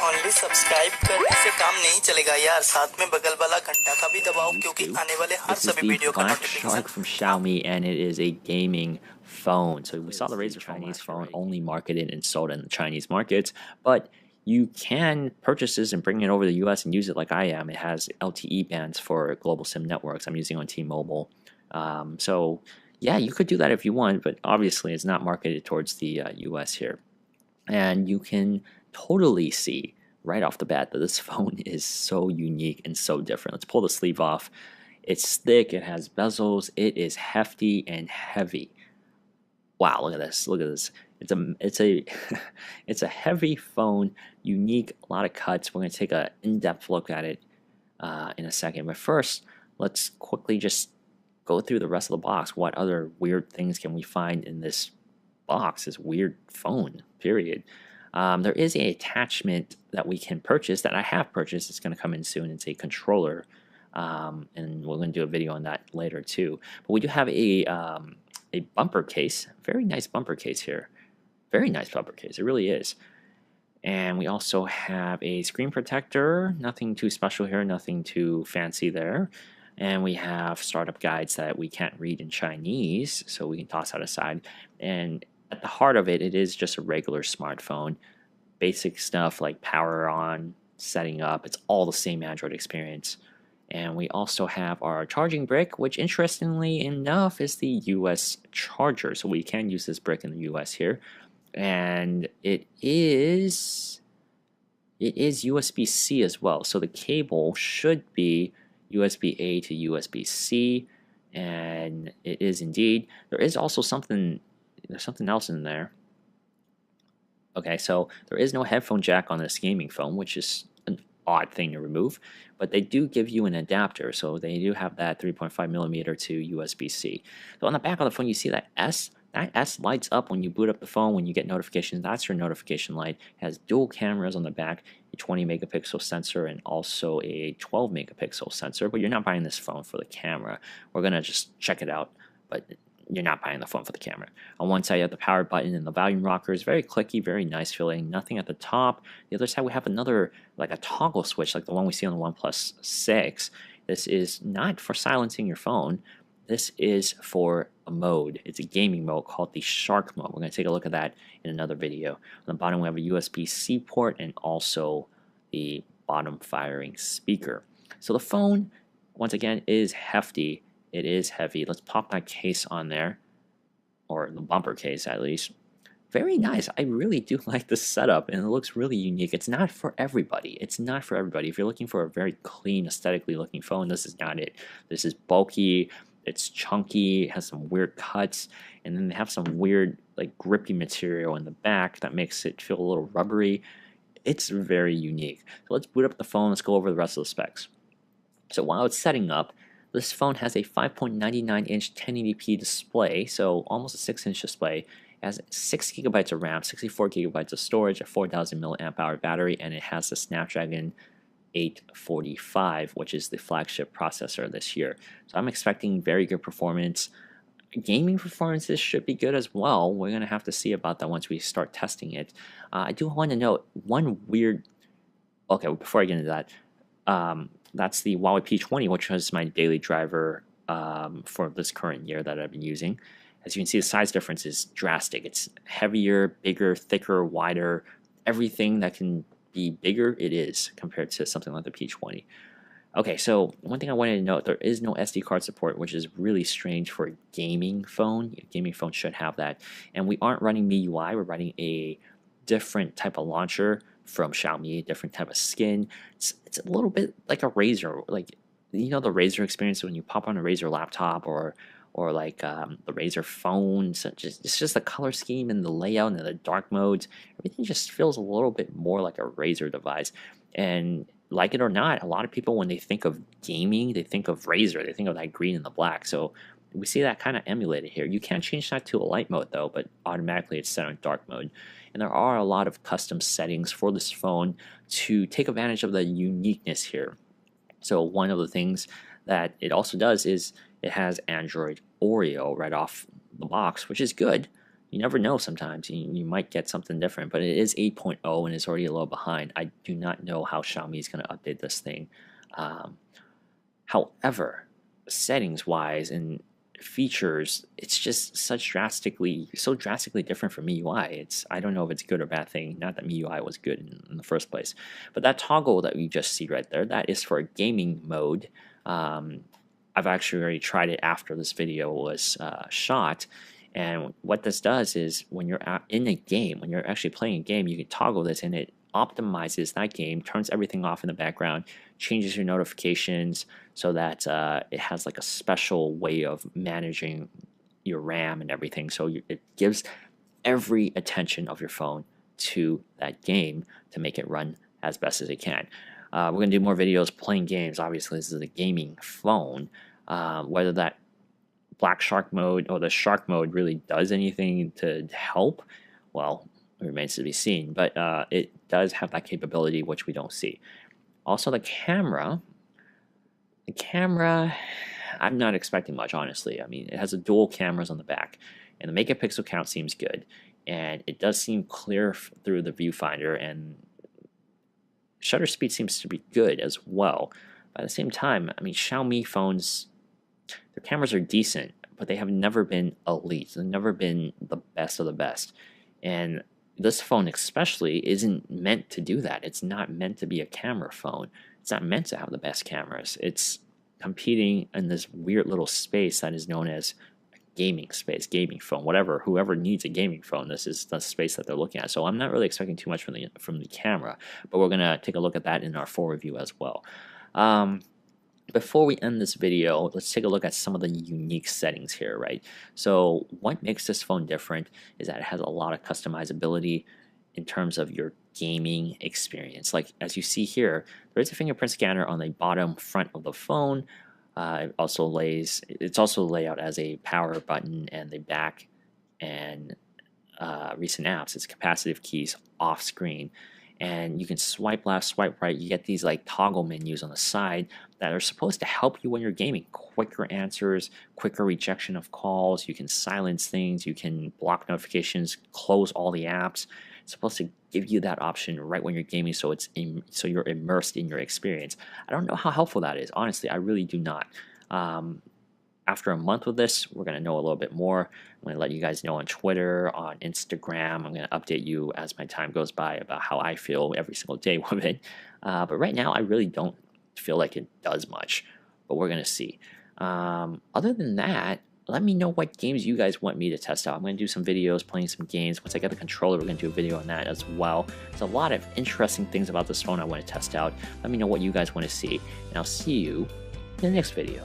Only subscribe करने से काम नहीं चलेगा यार, साथ में बगल वाला घंटा का भी दबाओ क्योंकि आने वाले हर This is सभी the वीडियो का Black notification Shark from Xiaomi, and it is a gaming phone. So we saw the Razer Chinese phone only marketed and sold in the Chinese markets, but you can purchase this and bring it over to the US and use it like I am. It has LTE bands for global SIM networks. I'm using on T-Mobile. So yeah, you could do that if you want, but obviously it's not marketed towards the US here. And you can totally see right off the bat that this phone is so unique and so different. Let's pull the sleeve off. It's thick, it has bezels, it is hefty and heavy. Wow, look at this. Look at this. It's a it's a heavy phone, unique, a lot of cuts. We're going to take an in-depth look at it in a second. But first, let's quickly just go through the rest of the box. What other weird things can we find in this box, this weird phone, period? There is an attachment that we can purchase that I have purchased. It's going to come in soon. It's a controller, and we're going to do a video on that later too. But we do have a bumper case, very nice bumper case here. Very nice bumper case, it really is. And we also have a screen protector, nothing too special here, nothing too fancy there. And we have startup guides that we can't read in Chinese, so we can toss that aside. And at the heart of it, it is just a regular smartphone. Basic stuff like power on, setting up, it's all the same Android experience. And we also have our charging brick, which interestingly enough is the US charger. So we can use this brick in the US here. And it is USB-C as well. So the cable should be USB-A to USB-C, and it is indeed. There is also something else in there. Okay, so there is no headphone jack on this gaming phone, which is an odd thing to remove, but they do give you an adapter, so they do have that 3.5 millimeter to USB-C. So on the back of the phone, you see that S. That S lights up when you boot up the phone, when you get notifications. That's your notification light. It has dual cameras on the back, a 20 megapixel sensor and also a 12 megapixel sensor, but you're not buying this phone for the camera. We're going to just check it out, but you're not buying the phone for the camera. On one side, you have the power button and the volume rockers. Very clicky, very nice feeling. Nothing at the top. The other side, we have another, like a toggle switch, like the one we see on the OnePlus 6. This is not for silencing your phone. This is for a mode. It's a gaming mode called the Shark mode. We're going to take a look at that in another video. On the bottom, we have a USB-C port and also the bottom firing speaker. So the phone, once again, is hefty. It is heavy. Let's pop that case on there, or the bumper case at least. Very nice. I really do like the setup, and it looks really unique. It's not for everybody. It's not for everybody. If you're looking for a very clean, aesthetically looking phone, this is not it. This is bulky. It's chunky, it has some weird cuts, and then they have some weird like grippy material in the back that makes it feel a little rubbery. It's very unique. So let's boot up the phone, let's go over the rest of the specs. So while it's setting up, this phone has a 5.99-inch 1080p display, so almost a 6-inch display. It has 6 gigabytes of RAM, 64 gigabytes of storage, a 4,000 milliamp hour battery, and it has the Snapdragon 845, which is the flagship processor this year. So I'm expecting very good performance. Gaming performances should be good as well. We're going to have to see about that once we start testing it. I do want to note one weird... Okay, before I get into that, that's the Huawei P20, which was my daily driver for this current year that I've been using. As you can see, the size difference is drastic. It's heavier, bigger, thicker, wider, everything that can be bigger it is compared to something like the P20. Okay, so one thing I wanted to note, there is no SD card support, which is really strange for a gaming phone. A gaming phone should have that. And we aren't running MIUI, we're running a different type of launcher from Xiaomi, a different type of skin. It's a little bit like a Razer, like, you know, the Razer experience when you pop on a Razer laptop or like the Razer phone. So it's just the color scheme and the layout and the dark modes. Everything just feels a little bit more like a Razer device. And like it or not, a lot of people, when they think of gaming, they think of Razer. They think of that green and the black. So we see that kind of emulated here. You can't change that to a light mode though, but automatically it's set on dark mode. And there are a lot of custom settings for this phone to take advantage of the uniqueness here. So one of the things that it also does is it has Android Oreo right off the box, which is good. you never know. Sometimes you might get something different, but it is 8.0 and it's already a little behind. I do not know how Xiaomi is going to update this thing. However, settings wise and features, it's just so drastically different from MIUI. I don't know if it's a good or bad thing. Not that MIUI was good in the first place, but that toggle that you just see right there, that is for gaming mode. I've actually already tried it after this video was shot. And what this does is when you're in a game, when you're actually playing a game, you can toggle this and it optimizes that game, turns everything off in the background, changes your notifications so that it has like a special way of managing your RAM and everything. So it gives every attention of your phone to that game to make it run as best as it can. We're going to do more videos playing games. Obviously, this is a gaming phone. Whether that Black Shark mode or the Shark mode really does anything to help, well, it remains to be seen. But it does have that capability, which we don't see. Also, the camera, I'm not expecting much, honestly. I mean, it has a dual cameras on the back, and the megapixel count seems good, and it does seem clear through the viewfinder, and shutter speed seems to be good as well. But at the same time, I mean, Xiaomi phones, their cameras are decent, but they have never been elite. They've never been the best of the best. And this phone especially isn't meant to do that. It's not meant to be a camera phone. It's not meant to have the best cameras. It's competing in this weird little space that is known as gaming space, gaming phone, whatever. Whoever needs a gaming phone, this is the space that they're looking at. So I'm not really expecting too much from the camera, but we're gonna take a look at that in our full review as well. Before we end this video, let's take a look at some of the unique settings here, right? So what makes this phone different is that it has a lot of customizability in terms of your gaming experience. Like as you see here, there is a fingerprint scanner on the bottom front of the phone. It's also laid out as a power button and the back and recent apps. It's capacitive keys off screen. And you can swipe left, swipe right. You get these like toggle menus on the side that are supposed to help you when you're gaming. Quicker answers, quicker rejection of calls. You can silence things. You can block notifications, close all the apps. It's supposed to give you that option right when you're gaming, so so you're immersed in your experience. I don't know how helpful that is. Honestly, I really do not. After a month with this, we're going to know a little bit more. I'm going to let you guys know on Twitter, on Instagram. I'm going to update you as my time goes by about how I feel every single day with it. But right now, I really don't feel like it does much, but we're going to see. Other than that, let me know what games you guys want me to test out. I'm going to do some videos playing some games. Once I get the controller, we're going to do a video on that as well. There's a lot of interesting things about this phone I want to test out. Let me know what you guys want to see, and I'll see you in the next video.